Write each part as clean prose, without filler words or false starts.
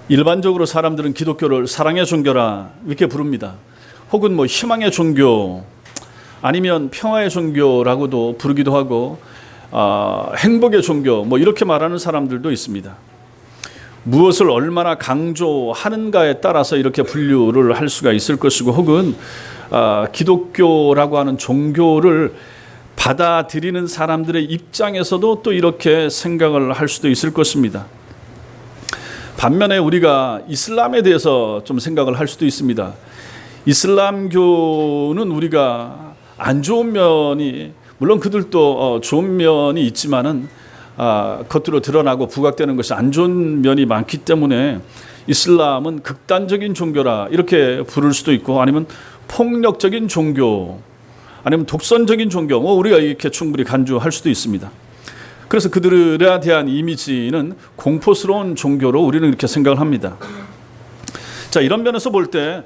일반적으로 사람들은 기독교를 사랑의 종교라 이렇게 부릅니다. 혹은 희망의 종교 아니면 평화의 종교라고도 부르기도 하고 행복의 종교 이렇게 말하는 사람들도 있습니다. 무엇을 얼마나 강조하는가에 따라서 이렇게 분류를 할 수가 있을 것이고, 혹은 기독교라고 하는 종교를 받아들이는 사람들의 입장에서도 또 이렇게 생각을 할 수도 있을 것입니다. 반면에 우리가 이슬람에 대해서 좀 생각을 할 수도 있습니다. 이슬람교는 우리가 안 좋은 면이, 물론 그들도 좋은 면이 있지만은 겉으로 드러나고 부각되는 것이 안 좋은 면이 많기 때문에 이슬람은 극단적인 종교라 이렇게 부를 수도 있고, 아니면 폭력적인 종교, 아니면 독선적인 종교, 우리가 이렇게 충분히 간주할 수도 있습니다. 그래서 그들에 대한 이미지는 공포스러운 종교로 우리는 이렇게 생각을 합니다. 자, 이런 면에서 볼 때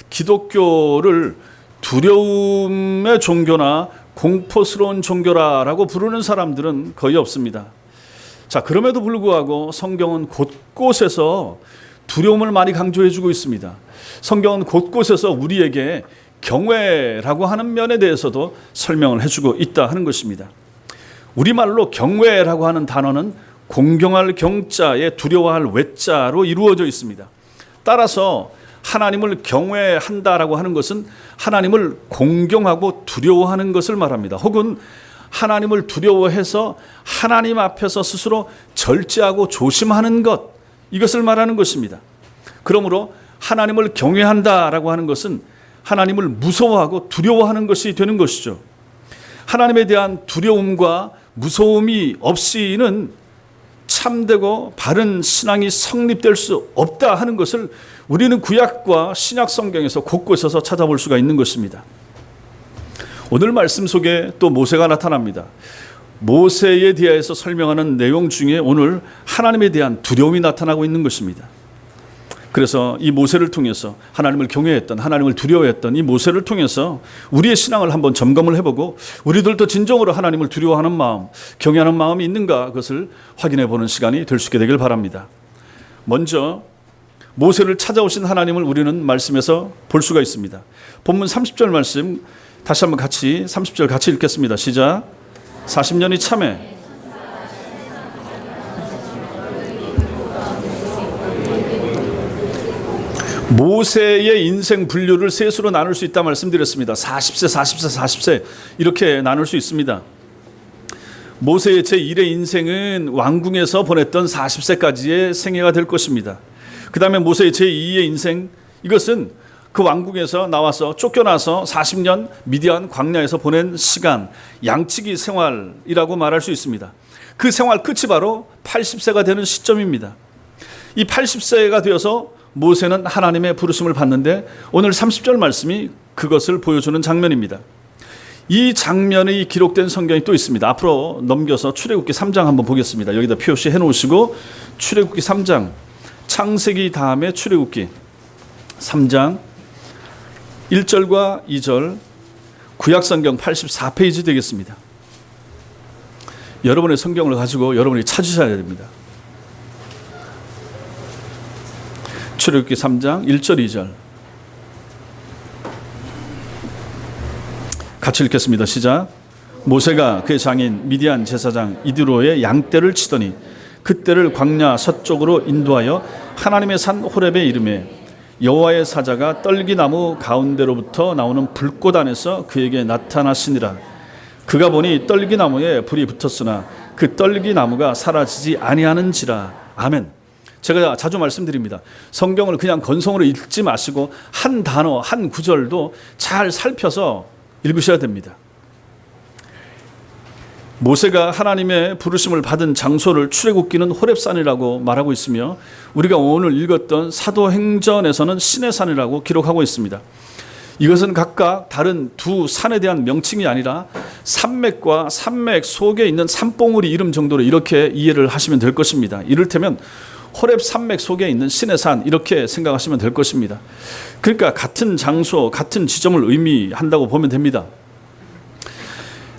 기독교를 두려움의 종교나 공포스러운 종교라고 부르는 사람들은 거의 없습니다. 자, 그럼에도 불구하고 성경은 곳곳에서 두려움을 많이 강조해주고 있습니다. 성경은 곳곳에서 우리에게 경외라고 하는 면에 대해서도 설명을 해주고 있다 하는 것입니다. 우리말로 경외라고 하는 단어는 공경할 경자에 두려워할 외자로 이루어져 있습니다. 따라서 하나님을 경외한다라고 하는 것은 하나님을 공경하고 두려워하는 것을 말합니다. 혹은 하나님을 두려워해서 하나님 앞에서 스스로 절제하고 조심하는 것, 이것을 말하는 것입니다. 그러므로 하나님을 경외한다라고 하는 것은 하나님을 무서워하고 두려워하는 것이 되는 것이죠. 하나님에 대한 두려움과 무서움이 없이는 참되고 바른 신앙이 성립될 수 없다 하는 것을 우리는 구약과 신약 성경에서 곳곳에서 찾아볼 수가 있는 것입니다. 오늘 말씀 속에 또 모세가 나타납니다. 모세에 대해서 설명하는 내용 중에 오늘 하나님에 대한 두려움이 나타나고 있는 것입니다. 그래서 이 모세를 통해서 하나님을 경외했던, 하나님을 두려워했던 이 모세를 통해서 우리의 신앙을 한번 점검을 해보고, 우리들도 진정으로 하나님을 두려워하는 마음, 경외하는 마음이 있는가, 그것을 확인해 보는 시간이 될 수 있게 되길 바랍니다. 먼저 모세를 찾아오신 하나님을 우리는 말씀에서 볼 수가 있습니다. 본문 30절 말씀 다시 한번 같이 30절 같이 읽겠습니다. 시작. 40년이 참에 모세의 인생 분류를 셋으로 나눌 수 있다 말씀드렸습니다. 40세 이렇게 나눌 수 있습니다. 모세의 제1의 인생은 왕궁에서 보냈던 40세까지의 생애가 될 것입니다. 그 다음에 모세의 제2의 인생, 이것은 그 왕궁에서 나와서 쫓겨나서 40년 미디안 광야에서 보낸 시간, 양치기 생활이라고 말할 수 있습니다. 그 생활 끝이 바로 80세가 되는 시점입니다. 이 80세가 되어서 모세는 하나님의 부르심을 받는데, 오늘 30절 말씀이 그것을 보여주는 장면입니다. 이 장면이 기록된 성경이 또 있습니다. 앞으로 넘겨서 출애굽기 3장 한번 보겠습니다. 여기다 표시해 놓으시고, 출애굽기 3장, 창세기 다음에 출애굽기 3장 1절과 2절, 구약성경 84페이지 되겠습니다. 여러분의 성경을 가지고 여러분이 찾으셔야 됩니다. 출애굽기 3장 1절 2절 같이 읽겠습니다. 시작. 모세가 그의 장인 미디안 제사장 이드로의 양떼를 치더니 그떼를 광야 서쪽으로 인도하여 하나님의 산 호렙에 이르매 여호와의 사자가 떨기나무 가운데로부터 나오는 불꽃 안에서 그에게 나타나시니라. 그가 보니 떨기나무에 불이 붙었으나 그 떨기나무가 사라지지 아니하는지라. 아멘. 제가 자주 말씀드립니다. 성경을 그냥 건성으로 읽지 마시고 한 단어, 한 구절도 잘 살펴서 읽으셔야 됩니다. 모세가 하나님의 부르심을 받은 장소를 출애굽기는 호렙산이라고 말하고 있으며, 우리가 오늘 읽었던 사도행전에서는 시내산이라고 기록하고 있습니다. 이것은 각각 다른 두 산에 대한 명칭이 아니라 산맥과 산맥 속에 있는 산봉우리 이름 정도로 이렇게 이해를 하시면 될 것입니다. 이를테면 호렙 산맥 속에 있는 시내산, 이렇게 생각하시면 될 것입니다. 그러니까 같은 장소, 같은 지점을 의미한다고 보면 됩니다.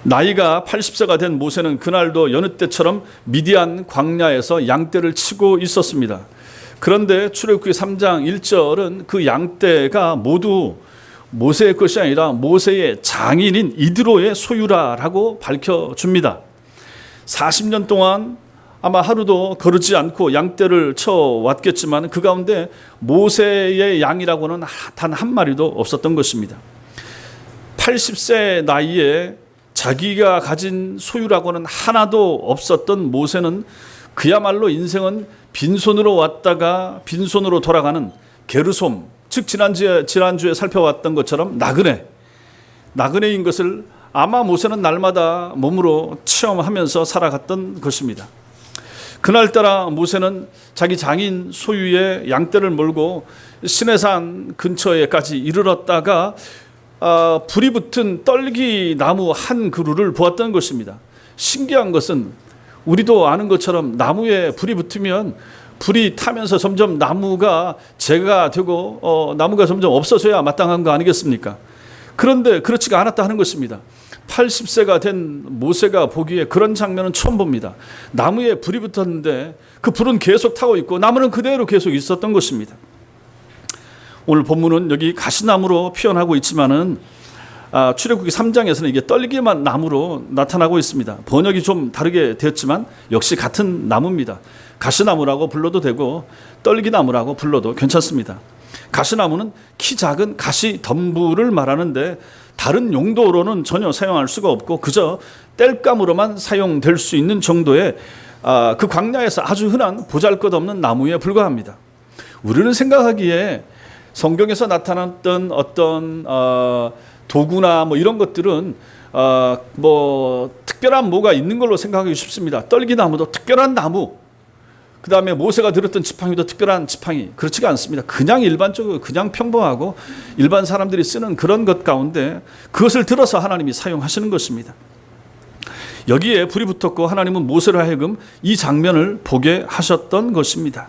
나이가 80세가 된 모세는 그날도 여느 때처럼 미디안 광야에서 양떼를 치고 있었습니다. 그런데 출애굽기 3장 1절은 그 양떼가 모두 모세의 것이 아니라 모세의 장인인 이드로의 소유라라고 밝혀줍니다. 40년 동안 아마 하루도 거르지 않고 양떼를 쳐왔겠지만 그 가운데 모세의 양이라고는 단 한 마리도 없었던 것입니다. 80세 나이에 자기가 가진 소유라고는 하나도 없었던 모세는 그야말로 인생은 빈손으로 왔다가 빈손으로 돌아가는 게르솜, 즉 지난주에 살펴왔던 것처럼 나그네인 것을 아마 모세는 날마다 몸으로 체험하면서 살아갔던 것입니다. 그날따라 모세는 자기 장인 소유의 양떼를 몰고 시내산 근처에까지 이르렀다가 불이 붙은 떨기 나무 한 그루를 보았던 것입니다. 신기한 것은 우리도 아는 것처럼 나무에 불이 붙으면 불이 타면서 점점 나무가 재가 되고 나무가 점점 없어져야 마땅한 거 아니겠습니까? 그런데 그렇지가 않았다 하는 것입니다. 80세가 된 모세가 보기에 그런 장면은 처음 봅니다. 나무에 불이 붙었는데 그 불은 계속 타고 있고 나무는 그대로 계속 있었던 것입니다. 오늘 본문은 여기 가시나무로 표현하고 있지만은 출애굽기 3장에서는 이게 떨기만 나무로 나타나고 있습니다. 번역이 좀 다르게 되었지만 역시 같은 나무입니다. 가시나무라고 불러도 되고 떨기나무라고 불러도 괜찮습니다. 가시나무는 키 작은 가시 덤불을 말하는데 다른 용도로는 전혀 사용할 수가 없고 그저 땔감으로만 사용될 수 있는 정도의 그 광야에서 아주 흔한 보잘것없는 나무에 불과합니다. 우리는 생각하기에 성경에서 나타났던 어떤 도구나 뭐 이런 것들은 뭐 특별한 뭐가 있는 걸로 생각하기 쉽습니다. 떨기나무도 특별한 나무, 그 다음에 모세가 들었던 지팡이도 특별한 지팡이, 그렇지가 않습니다. 그냥 일반적으로 그냥 평범하고 일반 사람들이 쓰는 그런 것 가운데 그것을 들어서 하나님이 사용하시는 것입니다. 여기에 불이 붙었고 하나님은 모세를 하여금 이 장면을 보게 하셨던 것입니다.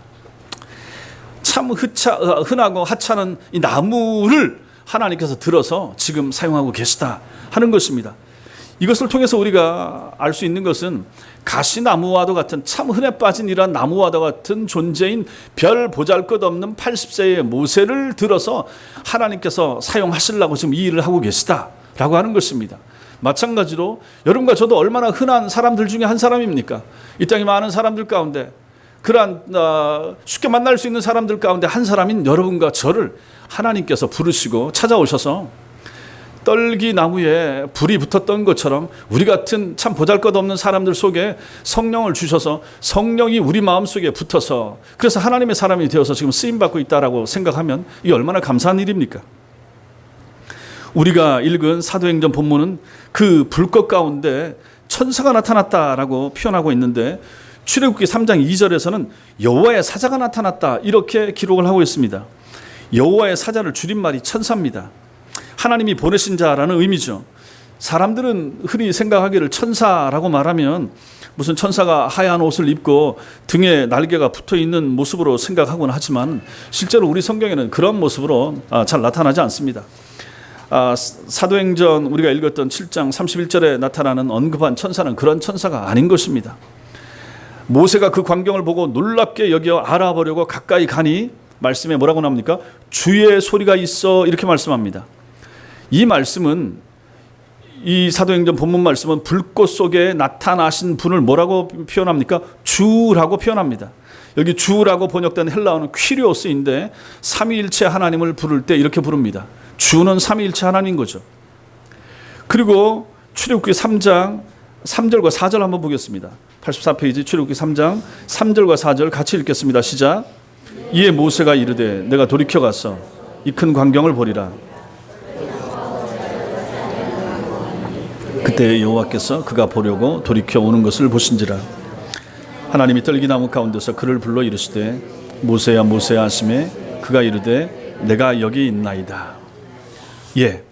참 흔하고 하찮은 이 나무를 하나님께서 들어서 지금 사용하고 계시다 하는 것입니다. 이것을 통해서 우리가 알 수 있는 것은 가시나무와도 같은 참 흔해 빠진 이러한 나무와도 같은 존재인 별 보잘것없는 80세의 모세를 들어서 하나님께서 사용하시려고 지금 이 일을 하고 계시다라고 하는 것입니다. 마찬가지로 여러분과 저도 얼마나 흔한 사람들 중에 한 사람입니까? 이 땅에 많은 사람들 가운데 그러한 쉽게 만날 수 있는 사람들 가운데 한 사람인 여러분과 저를 하나님께서 부르시고 찾아오셔서 떨기 나무에 불이 붙었던 것처럼 우리 같은 참 보잘것없는 사람들 속에 성령을 주셔서 성령이 우리 마음속에 붙어서 그래서 하나님의 사람이 되어서 지금 쓰임받고 있다라고 생각하면 이게 얼마나 감사한 일입니까? 우리가 읽은 사도행전 본문은 그 불꽃 가운데 천사가 나타났다라고 표현하고 있는데 출애굽기 3장 2절에서는 여호와의 사자가 나타났다 이렇게 기록을 하고 있습니다. 여호와의 사자를 줄임말이 천사입니다. 하나님이 보내신 자라는 의미죠. 사람들은 흔히 생각하기를 천사라고 말하면 무슨 천사가 하얀 옷을 입고 등에 날개가 붙어 있는 모습으로 생각하곤 하지만 실제로 우리 성경에는 그런 모습으로 잘 나타나지 않습니다. 사도행전 우리가 읽었던 7장 31절에 나타나는 언급한 천사는 그런 천사가 아닌 것입니다. 모세가 그 광경을 보고 놀랍게 여겨 알아보려고 가까이 가니 말씀에 뭐라고 나옵니까? 주의 소리가 있어 이렇게 말씀합니다. 이 말씀은 이 사도행전 본문 말씀은 불꽃 속에 나타나신 분을 뭐라고 표현합니까? 주라고 표현합니다. 여기 주라고 번역된 헬라어는 퀴리오스인데 삼위일체 하나님을 부를 때 이렇게 부릅니다. 주는 삼위일체 하나님인 거죠. 그리고 출애굽기 3장 3절과 4절 한번 보겠습니다. 84페이지 출애굽기 3장 3절과 4절 같이 읽겠습니다. 시작. 이에 모세가 이르되 내가 돌이켜 가서 이 큰 광경을 보리라. 그때 여호와께서 그가 보려고 돌이켜 오는 것을 보신지라. 하나님이 떨기나무 가운데서 그를 불러 이르시되 모세야 모세야 하시매 그가 이르되 내가 여기 있나이다. 예,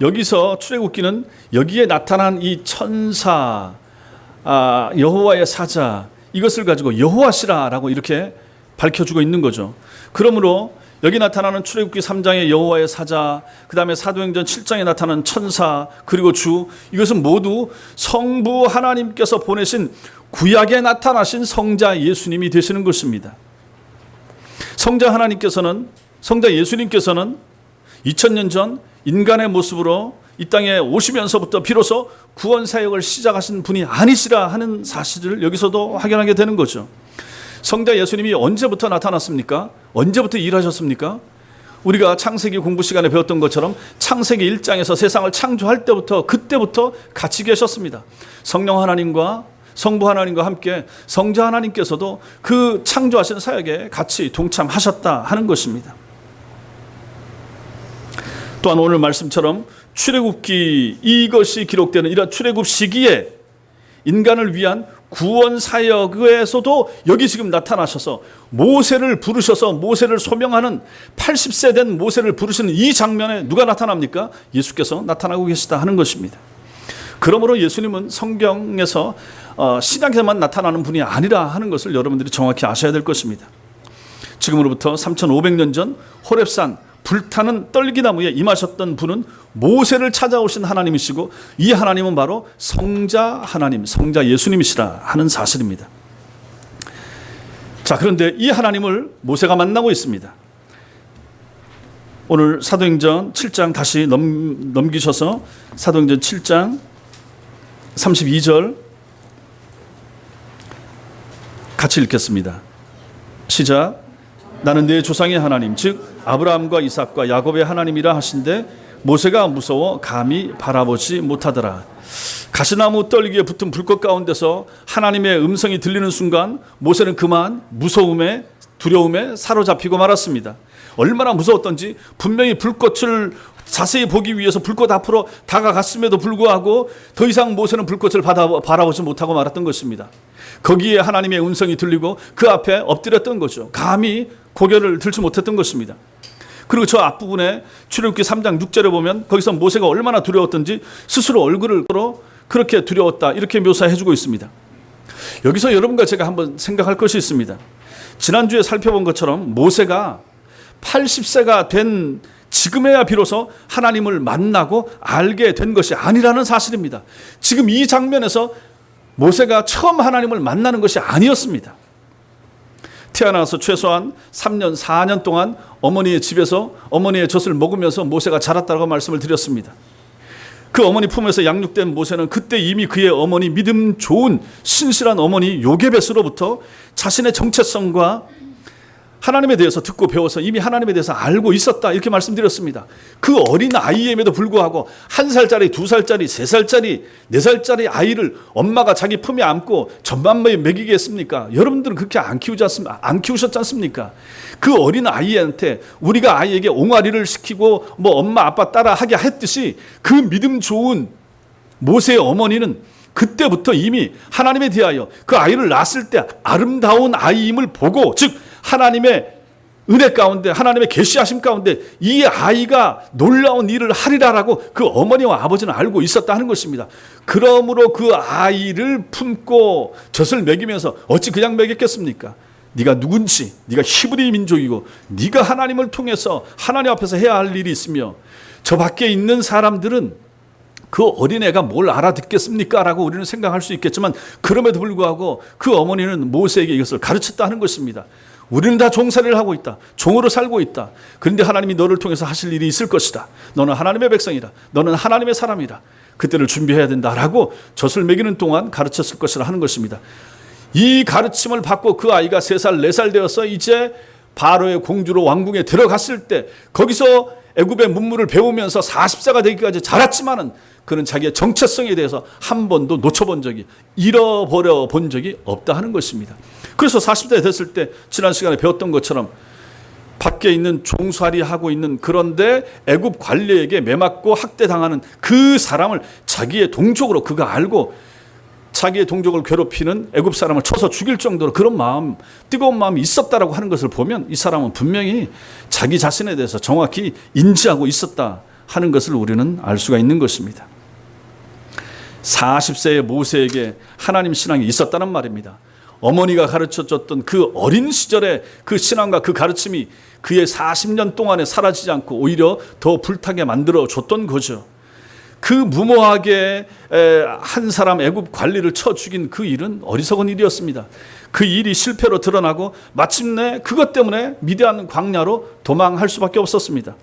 여기서 출애굽기는 여기에 나타난 이 천사 여호와의 사자 이것을 가지고 여호와시라라고 이렇게 밝혀주고 있는 거죠. 그러므로 여기 나타나는 출애굽기 3장의 여호와의 사자, 그 다음에 사도행전 7장에 나타나는 천사, 그리고 주, 이것은 모두 성부 하나님께서 보내신 구약에 나타나신 성자 예수님이 되시는 것입니다. 성자 예수님께서는 2000년 전 인간의 모습으로 이 땅에 오시면서부터 비로소 구원 사역을 시작하신 분이 아니시라 하는 사실을 여기서도 확인하게 되는 거죠. 성자 예수님이 언제부터 나타났습니까? 언제부터 일하셨습니까? 우리가 창세기 공부 시간에 배웠던 것처럼 창세기 1장에서 세상을 창조할 때부터 그때부터 같이 계셨습니다. 성령 하나님과 성부 하나님과 함께 성자 하나님께서도 그 창조하신 사역에 같이 동참하셨다 하는 것입니다. 또한 오늘 말씀처럼 출애굽기 이것이 기록되는 이런 출애굽 시기에 인간을 위한 구원 사역에서도 여기 지금 나타나셔서 모세를 부르셔서 모세를 소명하는 80세 된 모세를 부르시는 이 장면에 누가 나타납니까? 예수께서 나타나고 계시다 하는 것입니다. 그러므로 예수님은 성경에서 신약에만 나타나는 분이 아니라 하는 것을 여러분들이 정확히 아셔야 될 것입니다. 지금으로부터 3500년 전 호렙산 불타는 떨기나무에 임하셨던 분은 모세를 찾아오신 하나님이시고 이 하나님은 바로 성자 하나님, 성자 예수님이시라 하는 사실입니다. 자, 그런데 이 하나님을 모세가 만나고 있습니다. 오늘 사도행전 7장 다시 넘기셔서 사도행전 7장 32절 같이 읽겠습니다. 시작. 나는 내 조상의 하나님 즉 아브라함과 이삭과 야곱의 하나님이라 하신데 모세가 무서워 감히 바라보지 못하더라. 가시나무 떨기에 붙은 불꽃 가운데서 하나님의 음성이 들리는 순간 모세는 그만 무서움에 두려움에 사로잡히고 말았습니다. 얼마나 무서웠던지 분명히 불꽃을 자세히 보기 위해서 불꽃 앞으로 다가갔음에도 불구하고 더 이상 모세는 불꽃을 바라보지 못하고 말았던 것입니다. 거기에 하나님의 음성이 들리고 그 앞에 엎드렸던 거죠. 감히 고개를 들지 못했던 것입니다. 그리고 저 앞부분에 출애굽기 3장 6절에 보면 거기서 모세가 얼마나 두려웠던지 스스로 얼굴을 끌어 그렇게 두려웠다 이렇게 묘사해주고 있습니다. 여기서 여러분과 제가 한번 생각할 것이 있습니다. 지난주에 살펴본 것처럼 모세가 80세가 된 지금에야 비로소 하나님을 만나고 알게 된 것이 아니라는 사실입니다. 지금 이 장면에서 모세가 처음 하나님을 만나는 것이 아니었습니다. 태어나서 최소한 3년, 4년 동안 어머니의 집에서 어머니의 젖을 먹으면서 모세가 자랐다고 말씀을 드렸습니다. 그 어머니 품에서 양육된 모세는 그때 이미 그의 어머니 믿음 좋은 신실한 어머니 요게벳으로부터 자신의 정체성과 하나님에 대해서 듣고 배워서 이미 하나님에 대해서 알고 있었다 이렇게 말씀드렸습니다. 그 어린 아이임에도 불구하고 1살짜리, 2살짜리, 3살짜리, 4살짜리 아이를 엄마가 자기 품에 안고 젖만 먹이겠습니까? 여러분들은 그렇게 안 키우셨지 않습니까? 그 어린 아이한테 우리가 아이에게 옹알이를 시키고 뭐 엄마 아빠 따라 하게 했듯이 그 믿음 좋은 모세의 어머니는 그때부터 이미 하나님에 대하여 그 아이를 낳았을 때 아름다운 아이임을 보고 즉 하나님의 은혜 가운데 하나님의 계시하심 가운데 이 아이가 놀라운 일을 하리라라고 그 어머니와 아버지는 알고 있었다 하는 것입니다. 그러므로 그 아이를 품고 젖을 먹이면서 어찌 그냥 먹였겠습니까? 네가 누군지, 네가 히브리 민족이고 네가 하나님을 통해서 하나님 앞에서 해야 할 일이 있으며 저 밖에 있는 사람들은 그 어린애가 뭘 알아듣겠습니까? 라고 우리는 생각할 수 있겠지만 그럼에도 불구하고 그 어머니는 모세에게 이것을 가르쳤다 하는 것입니다. 우리는 다 종살이를 하고 있다. 종으로 살고 있다. 그런데 하나님이 너를 통해서 하실 일이 있을 것이다. 너는 하나님의 백성이다. 너는 하나님의 사람이다. 그때를 준비해야 된다라고 젖을 먹이는 동안 가르쳤을 것이라 하는 것입니다. 이 가르침을 받고 그 아이가 3살, 4살 되어서 이제 바로의 공주로 왕궁에 들어갔을 때 거기서 애굽의 문물을 배우면서 40세가 되기까지 자랐지만은 그는 자기의 정체성에 대해서 한 번도 놓쳐본 적이 잃어버려 본 적이 없다 하는 것입니다. 그래서 40대 됐을 때 지난 시간에 배웠던 것처럼 밖에 있는 종살이 하고 있는 그런데 애굽 관리에게 매맞고 학대당하는 그 사람을 자기의 동족으로 그가 알고 자기의 동족을 괴롭히는 애굽 사람을 쳐서 죽일 정도로 그런 마음, 뜨거운 마음이 있었다라고 하는 것을 보면 이 사람은 분명히 자기 자신에 대해서 정확히 인지하고 있었다 하는 것을 우리는 알 수가 있는 것입니다. 40세의 모세에게 하나님 신앙이 있었다는 말입니다. 어머니가 가르쳐줬던 그 어린 시절의 그 신앙과 그 가르침이 그의 40년 동안에 사라지지 않고 오히려 더 불타게 만들어줬던 거죠. 그 무모하게 한 사람 애굽 관리를 쳐 죽인 그 일은 어리석은 일이었습니다. 그 일이 실패로 드러나고 마침내 그것 때문에 미디안 광야로 도망할 수밖에 없었습니다.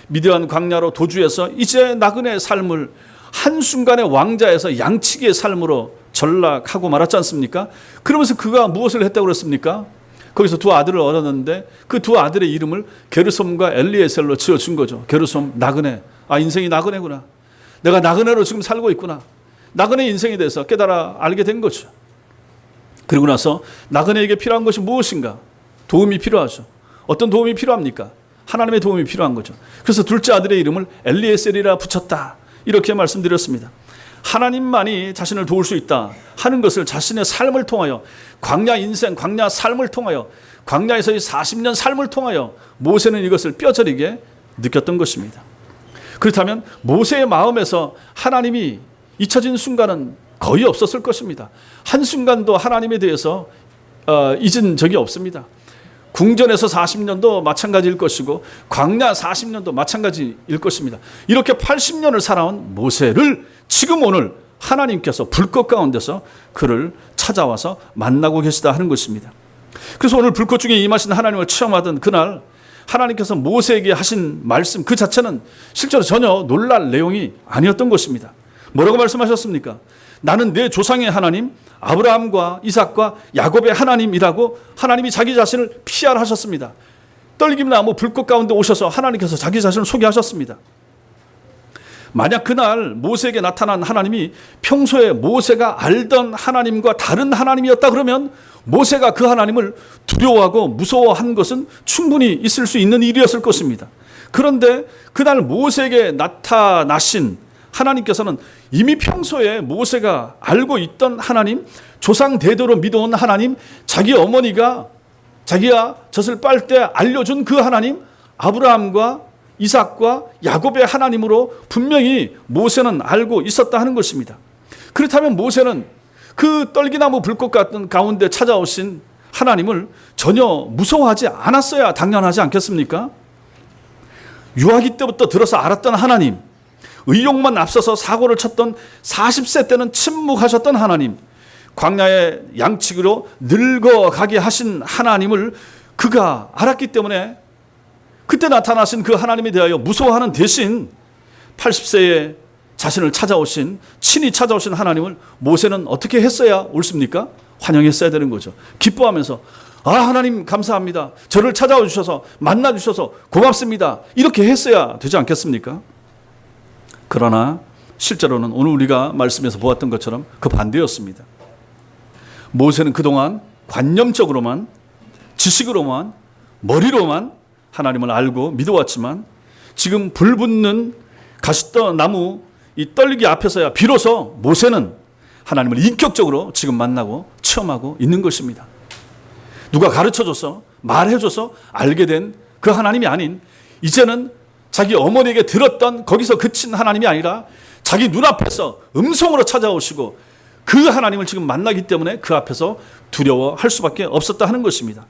미디안 광야로 도주해서 이제 나그네의 삶을 한순간에 왕자에서 양치기의 삶으로 전락하고 말았지 않습니까? 그러면서 그가 무엇을 했다고 그랬습니까? 거기서 두 아들을 얻었는데 그 두 아들의 이름을 게르솜과 엘리에셀로 지어준 거죠. 게르솜, 나그네. 아, 인생이 나그네구나. 내가 나그네로 지금 살고 있구나. 나그네 인생에 대해서 깨달아 알게 된 거죠. 그리고 나서 나그네에게 필요한 것이 무엇인가? 도움이 필요하죠. 어떤 도움이 필요합니까? 하나님의 도움이 필요한 거죠. 그래서 둘째 아들의 이름을 엘리에셀이라 붙였다. 이렇게 말씀드렸습니다. 하나님만이 자신을 도울 수 있다 하는 것을 자신의 삶을 통하여, 광야 인생, 광야 삶을 통하여, 광야에서의 40년 삶을 통하여 모세는 이것을 뼈저리게 느꼈던 것입니다. 그렇다면 모세의 마음에서 하나님이 잊혀진 순간은 거의 없었을 것입니다. 한순간도 하나님에 대해서 잊은 적이 없습니다. 궁전에서 40년도 마찬가지일 것이고 광야 40년도 마찬가지일 것입니다. 이렇게 80년을 살아온 모세를 지금 오늘 하나님께서 불꽃 가운데서 그를 찾아와서 만나고 계시다 하는 것입니다. 그래서 오늘 불꽃 중에 임하신 하나님을 체험하던 그날 하나님께서 모세에게 하신 말씀 그 자체는 실제로 전혀 놀랄 내용이 아니었던 것입니다. 뭐라고 말씀하셨습니까? 나는 내 조상의 하나님 아브라함과 이삭과 야곱의 하나님이라고 하나님이 자기 자신을 PR하셨습니다. 떨김나무 불꽃 가운데 오셔서 하나님께서 자기 자신을 소개하셨습니다. 만약 그날 모세에게 나타난 하나님이 평소에 모세가 알던 하나님과 다른 하나님이었다 그러면 모세가 그 하나님을 두려워하고 무서워한 것은 충분히 있을 수 있는 일이었을 것입니다. 그런데 그날 모세에게 나타나신 하나님께서는 이미 평소에 모세가 알고 있던 하나님, 조상 대대로 믿어온 하나님, 자기 어머니가 자기가 젖을 빨 때 알려준 그 하나님, 아브라함과 이삭과 야곱의 하나님으로 분명히 모세는 알고 있었다 하는 것입니다. 그렇다면 모세는 그 떨기나무 불꽃 같은 가운데 찾아오신 하나님을 전혀 무서워하지 않았어야 당연하지 않겠습니까? 유아기 때부터 들어서 알았던 하나님, 의욕만 앞서서 사고를 쳤던 40세 때는 침묵하셨던 하나님, 광야의 양치기로 늙어가게 하신 하나님을 그가 알았기 때문에 그때 나타나신 그 하나님에 대하여 무서워하는 대신 80세에 자신을 찾아오신, 친히 찾아오신 하나님을 모세는 어떻게 했어야 옳습니까? 환영했어야 되는 거죠. 기뻐하면서 아, 하나님 감사합니다. 저를 찾아와 주셔서 만나 주셔서 고맙습니다. 이렇게 했어야 되지 않겠습니까? 그러나 실제로는 오늘 우리가 말씀에서 보았던 것처럼 그 반대였습니다. 모세는 그동안 관념적으로만, 지식으로만, 머리로만 하나님을 알고 믿어왔지만 지금 불붙는 가시던 나무 이 떨기 앞에서야 비로소 모세는 하나님을 인격적으로 지금 만나고 체험하고 있는 것입니다. 누가 가르쳐줘서 말해줘서 알게 된 그 하나님이 아닌, 이제는 자기 어머니에게 들었던 거기서 그친 하나님이 아니라 자기 눈앞에서 음성으로 찾아오시고 그 하나님을 지금 만나기 때문에 그 앞에서 두려워할 수밖에 없었다 하는 것입니다.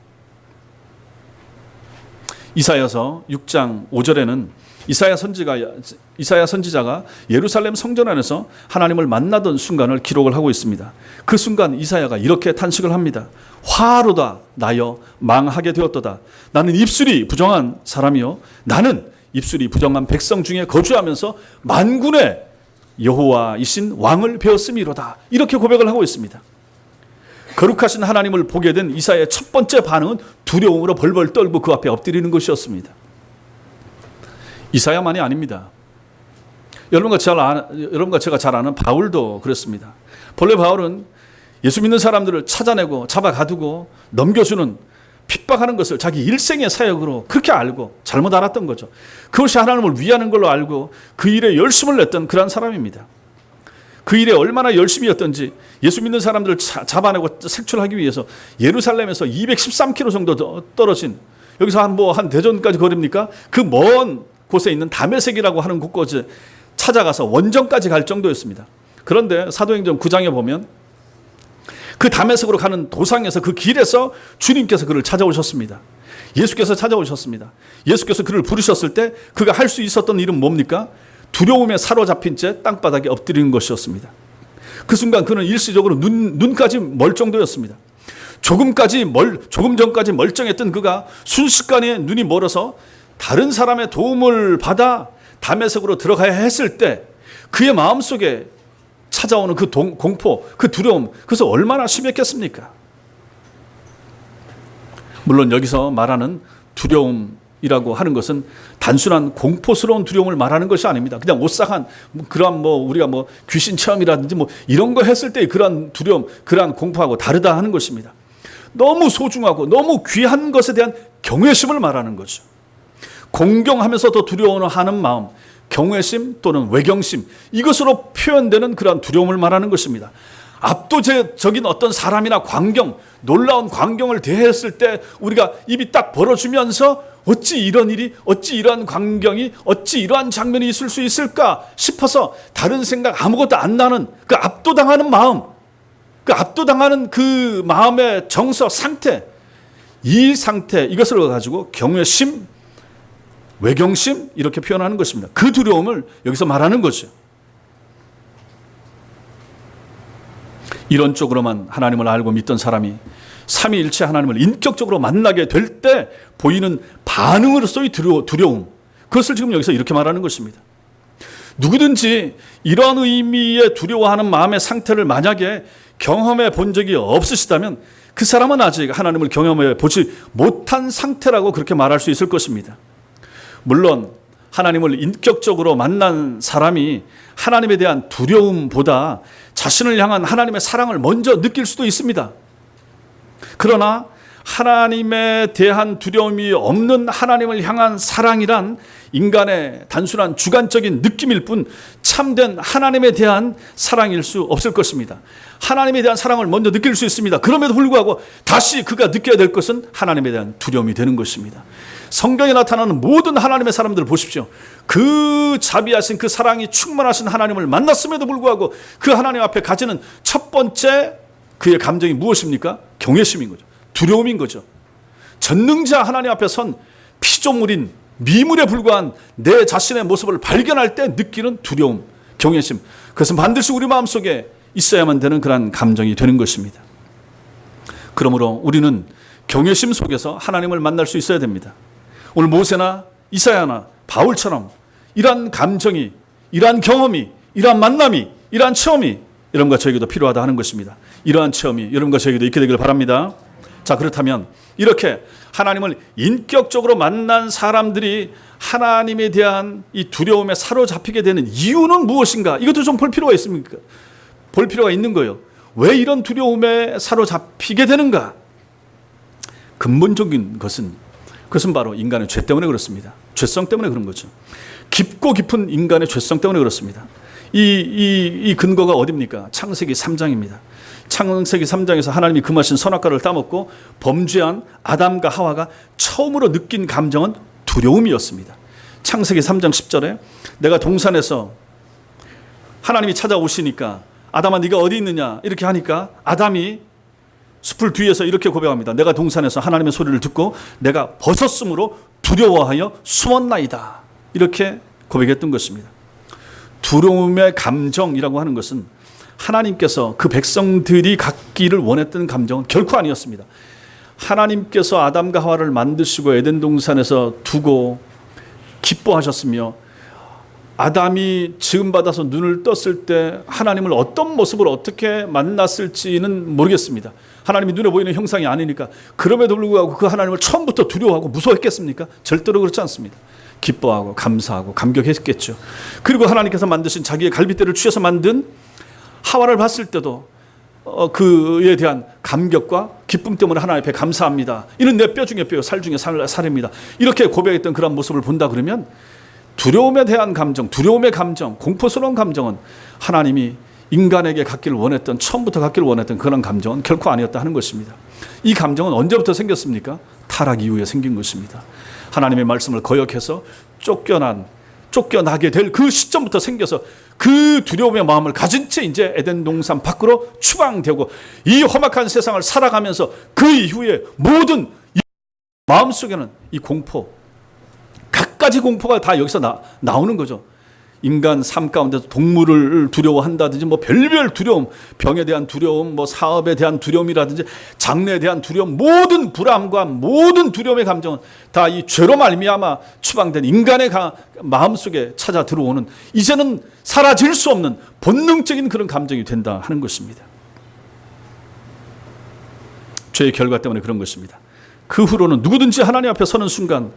이사야서 6장 5절에는 이사야 선지자가 예루살렘 성전 안에서 하나님을 만나던 순간을 기록을 하고 있습니다. 그 순간 이사야가 이렇게 탄식을 합니다. 화로다 나여 망하게 되었도다. 나는 입술이 부정한 사람이요 나는 입술이 부정한 백성 중에 거주하면서 만군의 여호와이신 왕을 배웠음이로다. 이렇게 고백을 하고 있습니다. 거룩하신 하나님을 보게 된 이사야의 첫 번째 반응은 두려움으로 벌벌 떨고 그 앞에 엎드리는 것이었습니다. 이사야만이 아닙니다. 여러분과 제가 잘 아는 바울도 그랬습니다. 본래 바울은 예수 믿는 사람들을 찾아내고 잡아가두고 넘겨주는, 핍박하는 것을 자기 일생의 사역으로 그렇게 알고 잘못 알았던 거죠. 그것이 하나님을 위하는 걸로 알고 그 일에 열심을 냈던 그런 사람입니다. 그 일에 얼마나 열심이었던지 예수 믿는 사람들을 잡아내고 색출하기 위해서 예루살렘에서 213km 정도 떨어진, 여기서 한 대전까지 거립니까? 그 먼 곳에 있는 다메섹이라고 하는 곳까지 찾아가서 원정까지 갈 정도였습니다. 그런데 사도행전 9장에 보면 그 다메섹으로 가는 도상에서 그 길에서 주님께서 그를 찾아오셨습니다. 예수께서 찾아오셨습니다. 예수께서 그를 부르셨을 때 그가 할 수 있었던 일은 뭡니까? 두려움에 사로잡힌 채 땅바닥에 엎드리는 것이었습니다. 그 순간 그는 일시적으로 눈까지 멀정도였습니다. 조금 전까지 멀쩡했던 그가 순식간에 눈이 멀어서 다른 사람의 도움을 받아 다메섹으로 들어가야 했을 때 그의 마음속에 찾아오는 그 공포, 그 두려움, 그것은 얼마나 심했겠습니까? 물론 여기서 말하는 두려움이라고 하는 것은 단순한 공포스러운 두려움을 말하는 것이 아닙니다. 그냥 오싹한 그런 우리가 귀신 체험이라든지 이런 거 했을 때의 그런 두려움, 그런 공포하고 다르다 하는 것입니다. 너무 소중하고 너무 귀한 것에 대한 경외심을 말하는 거죠. 공경하면서도 두려워하는 마음, 경외심 또는 외경심, 이것으로 표현되는 그러한 두려움을 말하는 것입니다. 압도적인 어떤 사람이나 광경, 놀라운 광경을 대했을 때 우리가 입이 딱 벌어지면서 어찌 이런 일이, 어찌 이러한 광경이, 어찌 이러한 장면이 있을 수 있을까 싶어서 다른 생각 아무것도 안 나는 그 압도당하는 마음, 그 압도당하는 그 마음의 정서, 상태, 이 상태, 이것을 가지고 경외심, 외경심 이렇게 표현하는 것입니다. 그 두려움을 여기서 말하는 거죠. 이런 쪽으로만 하나님을 알고 믿던 사람이 삼위일체 하나님을 인격적으로 만나게 될 때 보이는 반응으로서의 두려움, 그것을 지금 여기서 이렇게 말하는 것입니다. 누구든지 이러한 의미의 두려워하는 마음의 상태를 만약에 경험해 본 적이 없으시다면 그 사람은 아직 하나님을 경험해 보지 못한 상태라고 그렇게 말할 수 있을 것입니다. 물론 하나님을 인격적으로 만난 사람이 하나님에 대한 두려움보다 자신을 향한 하나님의 사랑을 먼저 느낄 수도 있습니다. 그러나 하나님에 대한 두려움이 없는 하나님을 향한 사랑이란 인간의 단순한 주관적인 느낌일 뿐 참된 하나님에 대한 사랑일 수 없을 것입니다. 하나님에 대한 사랑을 먼저 느낄 수 있습니다. 그럼에도 불구하고 다시 그가 느껴야 될 것은 하나님에 대한 두려움이 되는 것입니다. 성경에 나타나는 모든 하나님의 사람들을 보십시오. 그 자비하신 그 사랑이 충만하신 하나님을 만났음에도 불구하고 그 하나님 앞에 가지는 첫 번째 그의 감정이 무엇입니까? 경외심인 거죠. 두려움인 거죠. 전능자 하나님 앞에 선 피조물인 미물에 불과한 내 자신의 모습을 발견할 때 느끼는 두려움, 경외심, 그것은 반드시 우리 마음속에 있어야만 되는 그런 감정이 되는 것입니다. 그러므로 우리는 경외심 속에서 하나님을 만날 수 있어야 됩니다. 오늘 모세나 이사야나 바울처럼 이러한 감정이, 이러한 경험이, 이러한 만남이, 이러한 체험이 여러분과 저에게도 필요하다 하는 것입니다. 이러한 체험이 여러분과 저에게도 있게 되기를 바랍니다. 자, 그렇다면 이렇게 하나님을 인격적으로 만난 사람들이 하나님에 대한 이 두려움에 사로잡히게 되는 이유는 무엇인가? 이것도 좀 볼 필요가 있습니까? 볼 필요가 있는 거예요. 왜 이런 두려움에 사로잡히게 되는가? 근본적인 그것은 바로 인간의 죄 때문에 그렇습니다. 죄성 때문에 그런 거죠. 깊고 깊은 인간의 죄성 때문에 그렇습니다. 이 근거가 어디입니까? 창세기 3장입니다. 창세기 3장에서 하나님이 금하신 선악과를 따먹고 범죄한 아담과 하와가 처음으로 느낀 감정은 두려움이었습니다. 창세기 3장 10절에 내가 동산에서 하나님이 찾아오시니까 아담아 네가 어디 있느냐 이렇게 하니까 아담이 숲을 뒤에서 이렇게 고백합니다. 내가 동산에서 하나님의 소리를 듣고 내가 벗었으므로 두려워하여 숨었나이다. 이렇게 고백했던 것입니다. 두려움의 감정이라고 하는 것은 하나님께서 그 백성들이 갖기를 원했던 감정은 결코 아니었습니다. 하나님께서 아담과 하와를 만드시고 에덴 동산에서 두고 기뻐하셨으며 아담이 지음 받아서 눈을 떴을 때 하나님을 어떤 모습으로 어떻게 만났을지는 모르겠습니다. 하나님이 눈에 보이는 형상이 아니니까. 그럼에도 불구하고 그 하나님을 처음부터 두려워하고 무서워했겠습니까? 절대로 그렇지 않습니다. 기뻐하고 감사하고 감격했겠죠. 그리고 하나님께서 만드신 자기의 갈빗대를 취해서 만든 하와를 봤을 때도 그에 대한 감격과 기쁨 때문에 하나님 앞에 감사합니다. 이는 내 뼈 중에 뼈요 살 중에 살입니다. 이렇게 고백했던 그런 모습을 본다 그러면 두려움에 대한 감정, 두려움의 감정, 공포스러운 감정은 하나님이 인간에게 갖기를 원했던, 처음부터 갖기를 원했던 그런 감정은 결코 아니었다 하는 것입니다. 이 감정은 언제부터 생겼습니까? 타락 이후에 생긴 것입니다. 하나님의 말씀을 거역해서 쫓겨나게 될 그 시점부터 생겨서 그 두려움의 마음을 가진 채 이제 에덴 동산 밖으로 추방되고 이 험악한 세상을 살아가면서 그 이후에 모든 마음속에는 이 공포, 갖가지 공포가 다 여기서 나오는 거죠. 인간 삶 가운데서 동물을 두려워한다든지 뭐 별별 두려움, 병에 대한 두려움, 뭐 사업에 대한 두려움이라든지 장래에 대한 두려움, 모든 불안과 모든 두려움의 감정은 다 이 죄로 말미암아 추방된 인간의 마음속에 찾아 들어오는, 이제는 사라질 수 없는 본능적인 그런 감정이 된다 하는 것입니다. 죄의 결과 때문에 그런 것입니다. 그 후로는 누구든지 하나님 앞에 서는 순간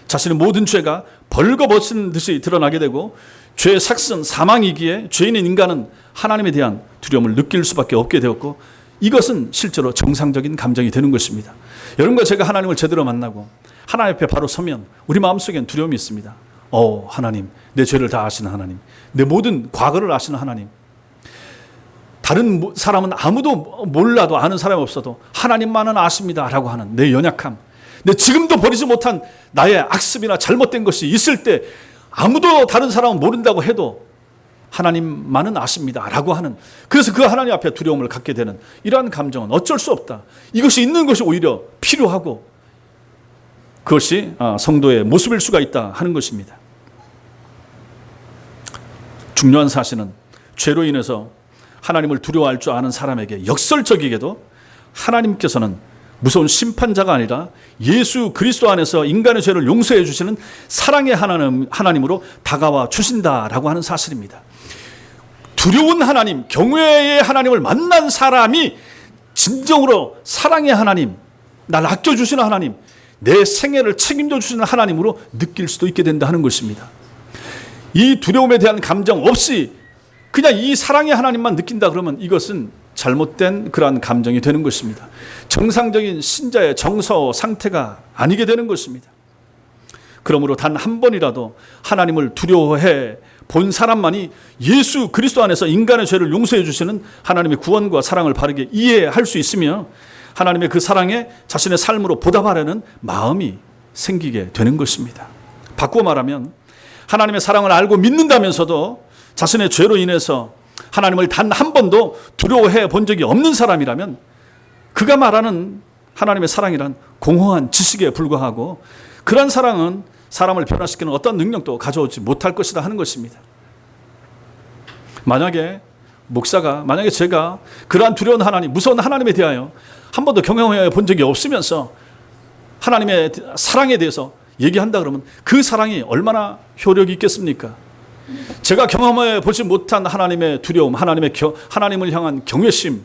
자신의 모든 죄가 벌거벗은 듯이 드러나게 되고, 죄의 삭은 사망이기에 죄인인 인간은 하나님에 대한 두려움을 느낄 수밖에 없게 되었고, 이것은 실제로 정상적인 감정이 되는 것입니다. 여러분과 제가 하나님을 제대로 만나고 하나님 앞에 바로 서면 우리 마음속엔 두려움이 있습니다. 하나님, 내 죄를 다 아시는 하나님, 내 모든 과거를 아시는 하나님, 다른 사람은 아무도 몰라도, 아는 사람이 없어도 하나님만은 아십니다 라고 하는 내 연약함, 내 지금도 버리지 못한 나의 악습이나 잘못된 것이 있을 때 아무도 다른 사람은 모른다고 해도 하나님만은 아십니다 라고 하는, 그래서 그 하나님 앞에 두려움을 갖게 되는 이러한 감정은 어쩔 수 없다. 이것이 있는 것이 오히려 필요하고 그것이 성도의 모습일 수가 있다 하는 것입니다. 중요한 사실은 죄로 인해서 하나님을 두려워할 줄 아는 사람에게 역설적이게도 하나님께서는 무서운 심판자가 아니라 예수 그리스도 안에서 인간의 죄를 용서해 주시는 사랑의 하나님으로 다가와 주신다라고 하는 사실입니다. 두려운 하나님, 경외의 하나님을 만난 사람이 진정으로 사랑의 하나님, 날 아껴주시는 하나님, 내 생애를 책임져 주시는 하나님으로 느낄 수도 있게 된다 하는 것입니다. 이 두려움에 대한 감정 없이 그냥 이 사랑의 하나님만 느낀다 그러면 이것은 잘못된 그러한 감정이 되는 것입니다. 정상적인 신자의 정서 상태가 아니게 되는 것입니다. 그러므로 단 한 번이라도 하나님을 두려워해 본 사람만이 예수 그리스도 안에서 인간의 죄를 용서해 주시는 하나님의 구원과 사랑을 바르게 이해할 수 있으며 하나님의 그 사랑에 자신의 삶으로 보답하려는 마음이 생기게 되는 것입니다. 바꾸어 말하면 하나님의 사랑을 알고 믿는다면서도 자신의 죄로 인해서 하나님을 단 한 번도 두려워해 본 적이 없는 사람이라면 그가 말하는 하나님의 사랑이란 공허한 지식에 불과하고, 그런 사랑은 사람을 변화시키는 어떤 능력도 가져오지 못할 것이다 하는 것입니다. 만약에 제가 그러한 두려운 하나님, 무서운 하나님에 대하여 한 번도 경험해 본 적이 없으면서 하나님의 사랑에 대해서 얘기한다 그러면 그 사랑이 얼마나 효력이 있겠습니까? 제가 경험해 보지 못한 하나님의 두려움, 하나님을 향한 경외심,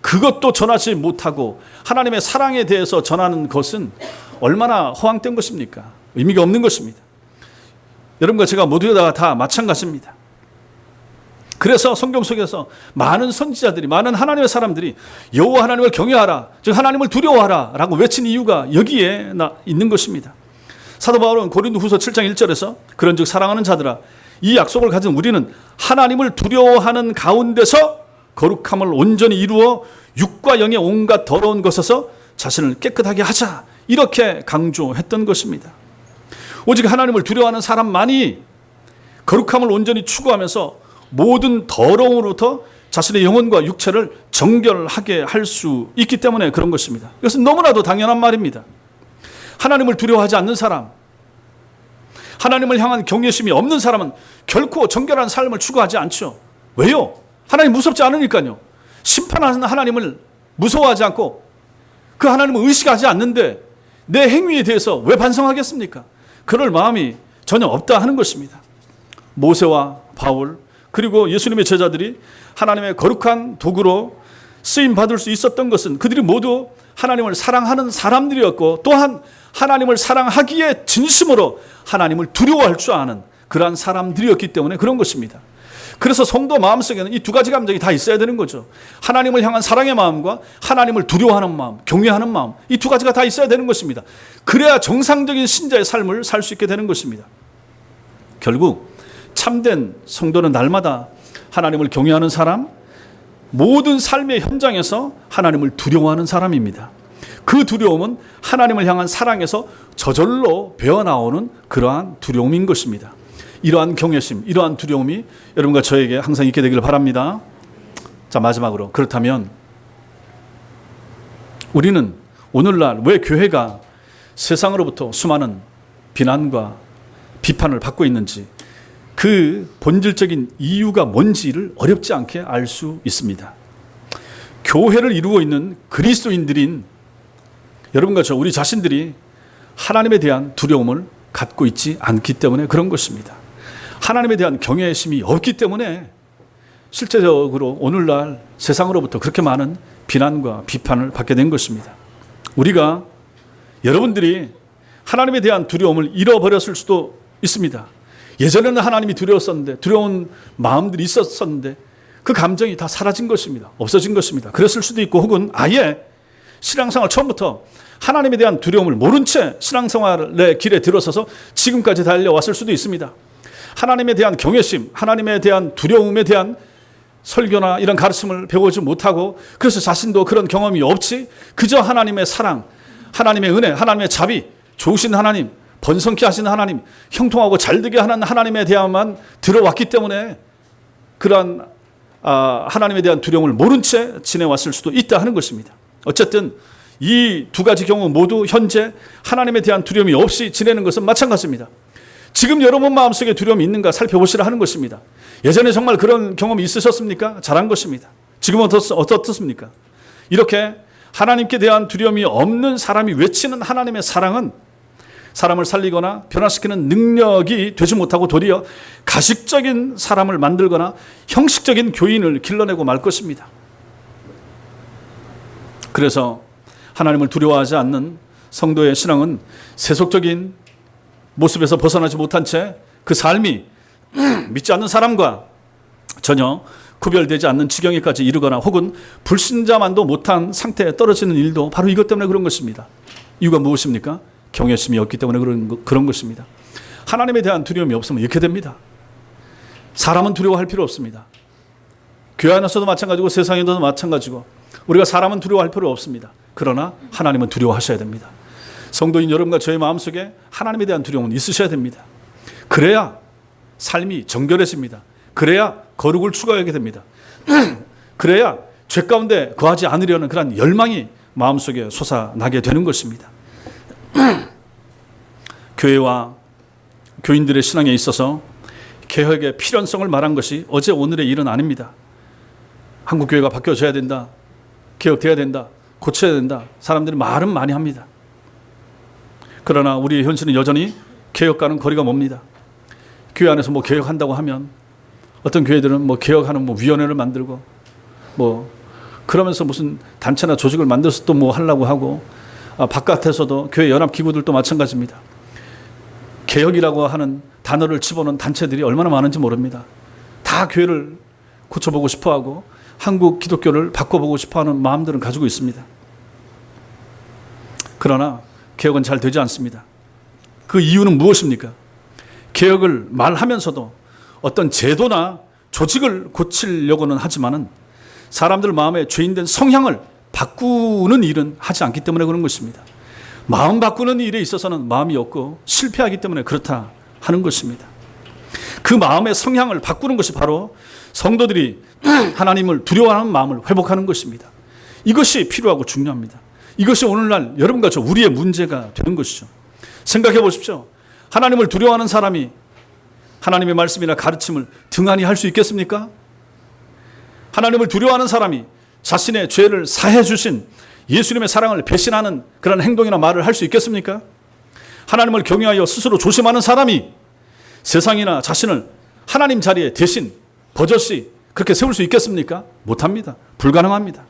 그것도 전하지 못하고 하나님의 사랑에 대해서 전하는 것은 얼마나 허황된 것입니까? 의미가 없는 것입니다. 여러분과 제가 모두 다 마찬가지입니다. 그래서 성경 속에서 많은 선지자들이, 많은 하나님의 사람들이 여호와 하나님을 경외하라, 즉 하나님을 두려워하라 라고 외친 이유가 여기에 있는 것입니다. 사도 바울은 고린도후서 7장 1절에서 그런즉 사랑하는 자들아, 이 약속을 가진 우리는 하나님을 두려워하는 가운데서 거룩함을 온전히 이루어 육과 영의 온갖 더러운 것에서 자신을 깨끗하게 하자, 이렇게 강조했던 것입니다. 오직 하나님을 두려워하는 사람만이 거룩함을 온전히 추구하면서 모든 더러움으로부터 자신의 영혼과 육체를 정결하게 할 수 있기 때문에 그런 것입니다. 이것은 너무나도 당연한 말입니다. 하나님을 두려워하지 않는 사람, 하나님을 향한 경외심이 없는 사람은 결코 정결한 삶을 추구하지 않죠. 왜요? 하나님 무섭지 않으니까요. 심판하는 하나님을 무서워하지 않고 그 하나님을 의식하지 않는데 내 행위에 대해서 왜 반성하겠습니까? 그럴 마음이 전혀 없다 하는 것입니다. 모세와 바울, 그리고 예수님의 제자들이 하나님의 거룩한 도구로 쓰임 받을 수 있었던 것은 그들이 모두 하나님을 사랑하는 사람들이었고, 또한 하나님을 사랑하기에 진심으로 하나님을 두려워할 줄 아는 그러한 사람들이었기 때문에 그런 것입니다. 그래서 성도 마음속에는 이 두 가지 감정이 다 있어야 되는 거죠. 하나님을 향한 사랑의 마음과 하나님을 두려워하는 마음, 경외하는 마음, 이 두 가지가 다 있어야 되는 것입니다. 그래야 정상적인 신자의 삶을 살 수 있게 되는 것입니다. 결국 참된 성도는 날마다 하나님을 경외하는 사람, 모든 삶의 현장에서 하나님을 두려워하는 사람입니다. 그 두려움은 하나님을 향한 사랑에서 저절로 배어나오는 그러한 두려움인 것입니다. 이러한 경외심, 이러한 두려움이 여러분과 저에게 항상 있게 되기를 바랍니다. 자, 마지막으로, 그렇다면 우리는 오늘날 왜 교회가 세상으로부터 수많은 비난과 비판을 받고 있는지, 그 본질적인 이유가 뭔지를 어렵지 않게 알 수 있습니다. 교회를 이루고 있는 그리스도인들인 여러분과 저 우리 자신들이 하나님에 대한 두려움을 갖고 있지 않기 때문에 그런 것입니다. 하나님에 대한 경외심이 없기 때문에 실제적으로 오늘날 세상으로부터 그렇게 많은 비난과 비판을 받게 된 것입니다. 우리가 여러분들이 하나님에 대한 두려움을 잃어버렸을 수도 있습니다. 예전에는 하나님이 두려웠었는데, 두려운 마음들이 있었었는데 그 감정이 다 사라진 것입니다. 없어진 것입니다. 그랬을 수도 있고, 혹은 아예 신앙생활 처음부터 하나님에 대한 두려움을 모른 채 신앙생활의 길에 들어서서 지금까지 달려왔을 수도 있습니다. 하나님에 대한 경외심, 하나님에 대한 두려움에 대한 설교나 이런 가르침을 배우지 못하고, 그래서 자신도 그런 경험이 없이 그저 하나님의 사랑, 하나님의 은혜, 하나님의 자비, 좋으신 하나님, 번성케 하시는 하나님, 형통하고 잘되게 하는 하나님에 대한만 들어왔기 때문에 그러한 하나님에 대한 두려움을 모른 채 지내왔을 수도 있다 하는 것입니다. 어쨌든 이 두 가지 경우 모두 현재 하나님에 대한 두려움이 없이 지내는 것은 마찬가지입니다. 지금 여러분 마음속에 두려움이 있는가 살펴보시라 하는 것입니다. 예전에 정말 그런 경험이 있으셨습니까? 잘한 것입니다. 지금은 어떻습니까? 이렇게 하나님께 대한 두려움이 없는 사람이 외치는 하나님의 사랑은 사람을 살리거나 변화시키는 능력이 되지 못하고 도리어 가식적인 사람을 만들거나 형식적인 교인을 길러내고 말 것입니다. 그래서 하나님을 두려워하지 않는 성도의 신앙은 세속적인 모습에서 벗어나지 못한 채 그 삶이 믿지 않는 사람과 전혀 구별되지 않는 지경에까지 이르거나 혹은 불신자만도 못한 상태에 떨어지는 일도 바로 이것 때문에 그런 것입니다. 이유가 무엇입니까? 경외심이 없기 때문에 그런 것입니다. 하나님에 대한 두려움이 없으면 이렇게 됩니다. 사람은 두려워할 필요 없습니다. 교회 안에서도 마찬가지고 세상에서도 마찬가지고 우리가 사람은 두려워할 필요 없습니다. 그러나 하나님은 두려워하셔야 됩니다. 성도인 여러분과 저의 마음속에 하나님에 대한 두려움은 있으셔야 됩니다. 그래야 삶이 정결해집니다. 그래야 거룩을 추구하게 됩니다. 그래야 죄 가운데 거하지 않으려는 그런 열망이 마음속에 솟아나게 되는 것입니다. 교회와 교인들의 신앙에 있어서 개혁의 필연성을 말한 것이 어제 오늘의 일은 아닙니다. 한국교회가 바뀌어져야 된다, 개혁돼야 된다, 고쳐야 된다, 사람들이 말은 많이 합니다. 그러나 우리의 현실은 여전히 개혁과는 거리가 멉니다. 교회 안에서 뭐 개혁한다고 하면 어떤 교회들은 뭐 개혁하는 뭐 위원회를 만들고 뭐 그러면서 무슨 단체나 조직을 만들어서 또 뭐 하려고 하고, 바깥에서도 교회 연합 기구들도 마찬가지입니다. 개혁이라고 하는 단어를 집어넣은 단체들이 얼마나 많은지 모릅니다. 다 교회를 고쳐보고 싶어하고 한국 기독교를 바꿔보고 싶어하는 마음들은 가지고 있습니다. 그러나 개혁은 잘 되지 않습니다. 그 이유는 무엇입니까? 개혁을 말하면서도 어떤 제도나 조직을 고치려고는 하지만은 사람들 마음에 죄인된 성향을 바꾸는 일은 하지 않기 때문에 그런 것입니다. 마음 바꾸는 일에 있어서는 마음이 없고 실패하기 때문에 그렇다 하는 것입니다. 그 마음의 성향을 바꾸는 것이 바로 성도들이 하나님을 두려워하는 마음을 회복하는 것입니다. 이것이 필요하고 중요합니다. 이것이 오늘날 여러분과 저 우리의 문제가 되는 것이죠. 생각해 보십시오. 하나님을 두려워하는 사람이 하나님의 말씀이나 가르침을 등한히 할 수 있겠습니까? 하나님을 두려워하는 사람이 자신의 죄를 사해 주신 예수님의 사랑을 배신하는 그런 행동이나 말을 할 수 있겠습니까? 하나님을 경외하여 스스로 조심하는 사람이 세상이나 자신을 하나님 자리에 대신 버젓이 그렇게 세울 수 있겠습니까? 못합니다. 불가능합니다.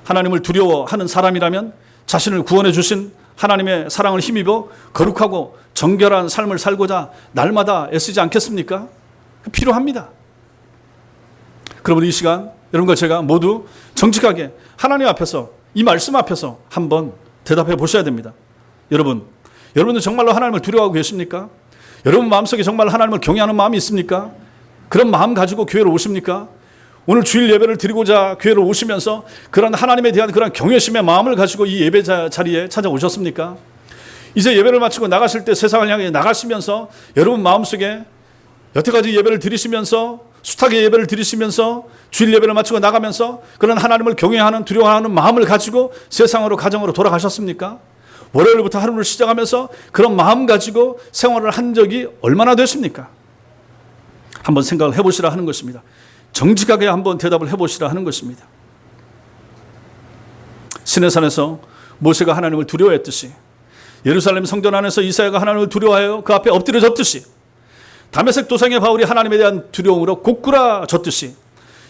하나님을 두려워하는 사람이라면 자신을 구원해 주신 하나님의 사랑을 힘입어 거룩하고 정결한 삶을 살고자 날마다 애쓰지 않겠습니까? 필요합니다. 그러면 이 시간 여러분과 제가 모두 정직하게 하나님 앞에서 이 말씀 앞에서 한번 대답해 보셔야 됩니다. 여러분은 정말로 하나님을 두려워하고 계십니까? 여러분 마음속에 정말 하나님을 경외하는 마음이 있습니까? 그런 마음 가지고 교회로 오십니까? 오늘 주일 예배를 드리고자 교회로 오시면서 그런 하나님에 대한 그런 경외심의 마음을 가지고 이 예배 자리에 찾아오셨습니까? 이제 예배를 마치고 나가실 때 세상을 향해 나가시면서 여러분 마음속에 여태까지 예배를 드리시면서 숱하게 예배를 드리시면서 주일 예배를 마치고 나가면서 그런 하나님을 경외하는 두려워하는 마음을 가지고 세상으로 가정으로 돌아가셨습니까? 월요일부터 하루를 시작하면서 그런 마음 가지고 생활을 한 적이 얼마나 되십니까? 한번 생각을 해보시라 하는 것입니다. 정직하게 한번 대답을 해보시라 하는 것입니다. 시내산에서 모세가 하나님을 두려워했듯이, 예루살렘 성전 안에서 이사야가 하나님을 두려워하여 그 앞에 엎드려졌듯이, 다메섹 도상의 바울이 하나님에 대한 두려움으로 고꾸라졌듯이,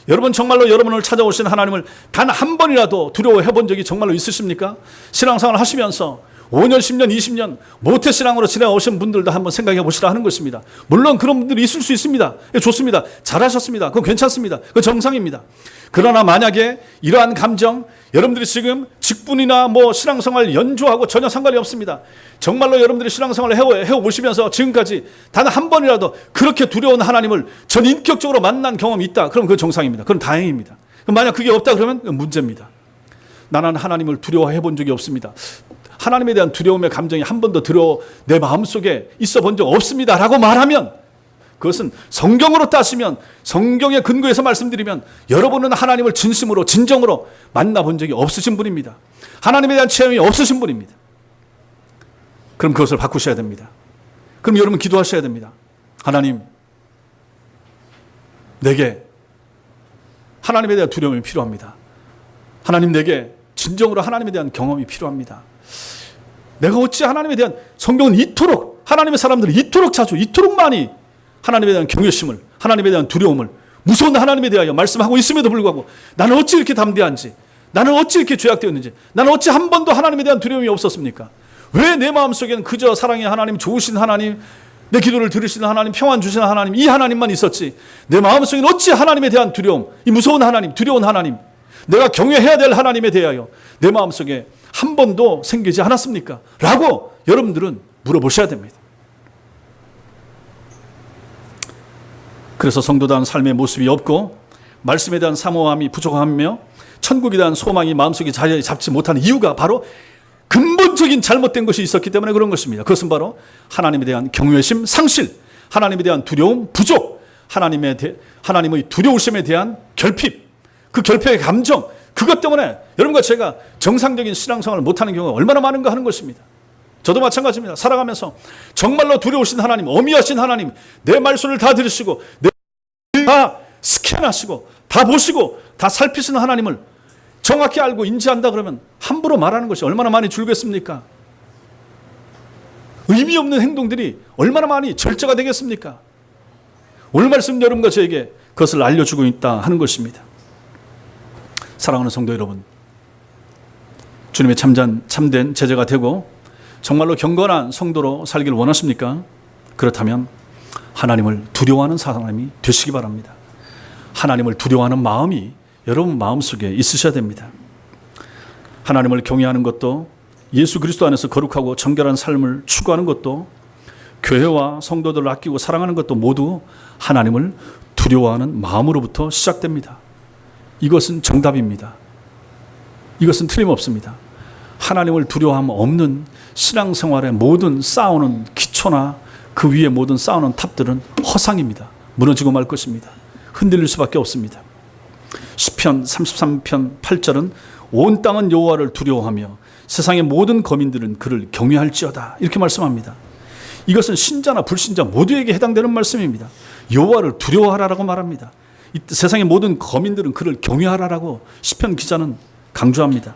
여러분 정말로 여러분을 찾아오신 하나님을 단 한 번이라도 두려워해 본 적이 정말로 있으십니까? 신앙생활 하시면서 5년, 10년, 20년 모태신앙으로 지내오신 분들도 한번 생각해 보시라 하는 것입니다. 물론 그런 분들이 있을 수 있습니다. 좋습니다. 잘하셨습니다. 그건 괜찮습니다. 그건 정상입니다. 그러나 만약에 이러한 감정, 여러분들이 지금 직분이나 신앙생활 연조하고 전혀 상관이 없습니다. 정말로 여러분들이 신앙생활을 해오시면서 지금까지 단 한 번이라도 그렇게 두려운 하나님을 전 인격적으로 만난 경험이 있다. 그럼 그건 정상입니다. 그건 다행입니다. 만약 그게 없다 그러면 그건 문제입니다. 나는 하나님을 두려워해 본 적이 없습니다. 하나님에 대한 두려움의 감정이 한 번도 내 마음속에 있어 본 적 없습니다 라고 말하면, 그것은 성경으로 따지면, 성경의 근거에서 말씀드리면 여러분은 하나님을 진심으로 진정으로 만나본 적이 없으신 분입니다. 하나님에 대한 체험이 없으신 분입니다. 그럼 그것을 바꾸셔야 됩니다. 그럼 여러분 기도하셔야 됩니다. 하나님, 내게 하나님에 대한 두려움이 필요합니다. 하나님, 내게 진정으로 하나님에 대한 경험이 필요합니다. 내가 어찌 하나님에 대한, 성경은 이토록, 하나님의 사람들이 이토록 자주, 이토록 많이 하나님에 대한 경외심을, 하나님에 대한 두려움을, 무서운 하나님에 대하여 말씀하고 있음에도 불구하고 나는 어찌 이렇게 담대한지, 나는 어찌 이렇게 죄악되었는지, 나는 어찌 한 번도 하나님에 대한 두려움이 없었습니까? 왜 내 마음속에는 그저 사랑의 하나님, 좋으신 하나님, 내 기도를 들으시는 하나님, 평안 주시는 하나님, 이 하나님만 있었지, 내 마음속에는 어찌 하나님에 대한 두려움, 이 무서운 하나님, 두려운 하나님, 내가 경외해야 될 하나님에 대하여 내 마음속에 한 번도 생기지 않았습니까? 라고 여러분들은 물어보셔야 됩니다. 그래서 성도다운 삶의 모습이 없고 말씀에 대한 사모함이 부족하며 천국에 대한 소망이 마음속에 자리 잡지 못하는 이유가 바로 근본적인 잘못된 것이 있었기 때문에 그런 것입니다. 그것은 바로 하나님에 대한 경외심 상실, 하나님에 대한 두려움 부족, 하나님의 두려우심에 대한 결핍, 그 결핍의 감정, 그것 때문에 여러분과 제가 정상적인 신앙생활을 못하는 경우가 얼마나 많은가 하는 것입니다. 저도 마찬가지입니다. 살아가면서 정말로 두려우신 하나님, 어미하신 하나님, 내 말씀을 다 들으시고 다 스캔하시고 다 보시고 다 살피시는 하나님을 정확히 알고 인지한다 그러면 함부로 말하는 것이 얼마나 많이 줄겠습니까? 의미 없는 행동들이 얼마나 많이 절제가 되겠습니까? 오늘 말씀 여러분과 저에게 그것을 알려주고 있다 하는 것입니다. 사랑하는 성도 여러분, 주님의 참된 제자가 되고 정말로 경건한 성도로 살기를 원하십니까? 그렇다면 하나님을 두려워하는 사람이 되시기 바랍니다. 하나님을 두려워하는 마음이 여러분 마음속에 있으셔야 됩니다. 하나님을 경외하는 것도, 예수 그리스도 안에서 거룩하고 정결한 삶을 추구하는 것도, 교회와 성도들을 아끼고 사랑하는 것도 모두 하나님을 두려워하는 마음으로부터 시작됩니다. 이것은 정답입니다. 이것은 틀림없습니다. 하나님을 두려워함 없는 신앙생활의 모든 쌓아오는 기초나 그 위에 모든 쌓아오는 탑들은 허상입니다. 무너지고 말 것입니다. 흔들릴 수밖에 없습니다. 시편 33편 8절은 온 땅은 여호와를 두려워하며 세상의 모든 거민들은 그를 경외할지어다, 이렇게 말씀합니다. 이것은 신자나 불신자 모두에게 해당되는 말씀입니다. 여호와를 두려워하라라고 말합니다. 세상의 모든 거민들은 그를 경외하라라고 시편 기자는 강조합니다.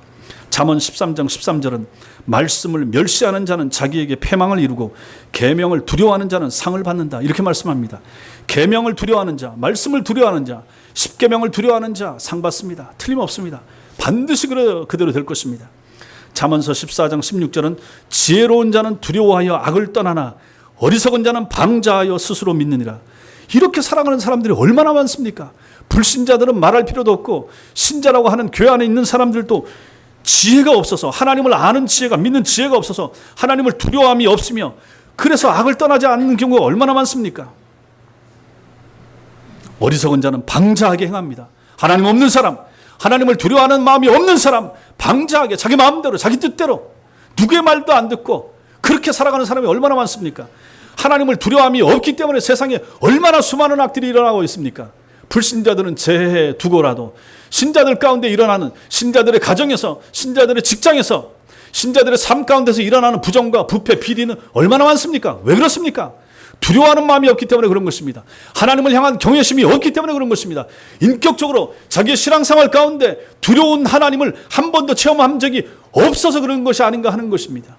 잠언 13장 13절은 말씀을 멸시하는 자는 자기에게 패망을 이루고 계명을 두려워하는 자는 상을 받는다, 이렇게 말씀합니다. 계명을 두려워하는 자, 말씀을 두려워하는 자, 십계명을 두려워하는 자 상 받습니다. 틀림없습니다. 반드시 그대로 될 것입니다. 잠언서 14장 16절은 지혜로운 자는 두려워하여 악을 떠나나 어리석은 자는 방자하여 스스로 믿느니라. 이렇게 살아가는 사람들이 얼마나 많습니까? 불신자들은 말할 필요도 없고 신자라고 하는 교회 안에 있는 사람들도 지혜가 없어서, 하나님을 아는 지혜가, 믿는 지혜가 없어서 하나님을 두려워함이 없으며 그래서 악을 떠나지 않는 경우가 얼마나 많습니까? 어리석은 자는 방자하게 행합니다. 하나님 없는 사람, 하나님을 두려워하는 마음이 없는 사람, 방자하게 자기 마음대로 자기 뜻대로 누구의 말도 안 듣고 그렇게 살아가는 사람이 얼마나 많습니까? 하나님을 두려워함이 없기 때문에 세상에 얼마나 수많은 악들이 일어나고 있습니까? 불신자들은 제해 두고라도 신자들 가운데 일어나는, 신자들의 가정에서, 신자들의 직장에서, 신자들의 삶 가운데서 일어나는 부정과 부패, 비리는 얼마나 많습니까? 왜 그렇습니까? 두려워하는 마음이 없기 때문에 그런 것입니다. 하나님을 향한 경외심이 없기 때문에 그런 것입니다. 인격적으로 자기의 신앙생활 가운데 두려운 하나님을 한 번도 체험한 적이 없어서 그런 것이 아닌가 하는 것입니다.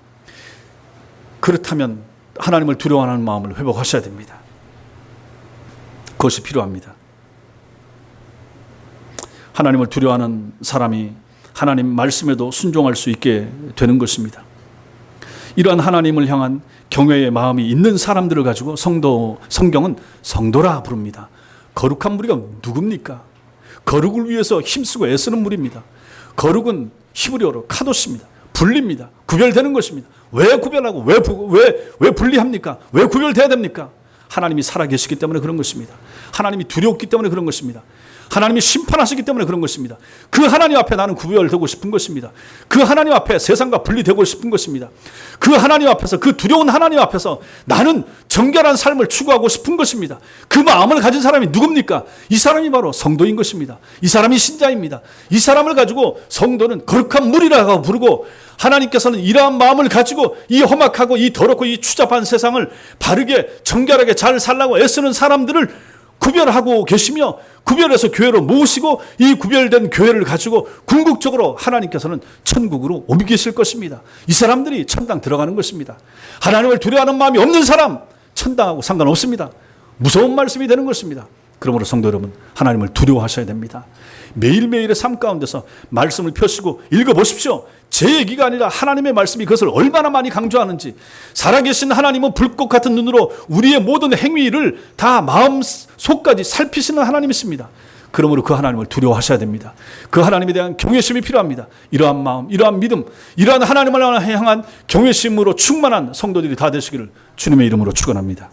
그렇다면 하나님을 두려워하는 마음을 회복하셔야 됩니다. 그것이 필요합니다. 하나님을 두려워하는 사람이 하나님 말씀에도 순종할 수 있게 되는 것입니다. 이러한 하나님을 향한 경외의 마음이 있는 사람들을 가지고 성경은 성도라 부릅니다. 거룩한 무리가 누굽니까? 거룩을 위해서 힘쓰고 애쓰는 무리입니다. 거룩은 히브리어로 카도시입니다. 분리입니다. 구별되는 것입니다. 왜 구별하고 왜 분리합니까? 왜 구별돼야 됩니까? 하나님이 살아계시기 때문에 그런 것입니다. 하나님이 두렵기 때문에 그런 것입니다. 하나님이 심판하시기 때문에 그런 것입니다. 그 하나님 앞에 나는 구별되고 싶은 것입니다. 그 하나님 앞에 세상과 분리되고 싶은 것입니다. 그 하나님 앞에서, 그 두려운 하나님 앞에서 나는 정결한 삶을 추구하고 싶은 것입니다. 그 마음을 가진 사람이 누굽니까? 이 사람이 바로 성도인 것입니다. 이 사람이 신자입니다. 이 사람을 가지고 성도는 거룩한 무리라고 부르고, 하나님께서는 이러한 마음을 가지고 이 험악하고 이 더럽고 이 추잡한 세상을 바르게 정결하게 잘 살라고 애쓰는 사람들을 구별하고 계시며, 구별해서 교회로 모으시고 이 구별된 교회를 가지고 궁극적으로 하나님께서는 천국으로 옮기실 것입니다. 이 사람들이 천당 들어가는 것입니다. 하나님을 두려워하는 마음이 없는 사람 천당하고 상관없습니다. 무서운 말씀이 되는 것입니다. 그러므로 성도 여러분, 하나님을 두려워하셔야 됩니다. 매일매일의 삶 가운데서 말씀을 펴시고 읽어보십시오. 제 얘기가 아니라 하나님의 말씀이 그것을 얼마나 많이 강조하는지. 살아계신 하나님은 불꽃 같은 눈으로 우리의 모든 행위를 다 마음 속까지 살피시는 하나님이십니다. 그러므로 그 하나님을 두려워하셔야 됩니다. 그 하나님에 대한 경외심이 필요합니다. 이러한 마음, 이러한 믿음, 이러한 하나님을 향한 경외심으로 충만한 성도들이 다 되시기를 주님의 이름으로 축원합니다.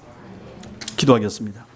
기도하겠습니다.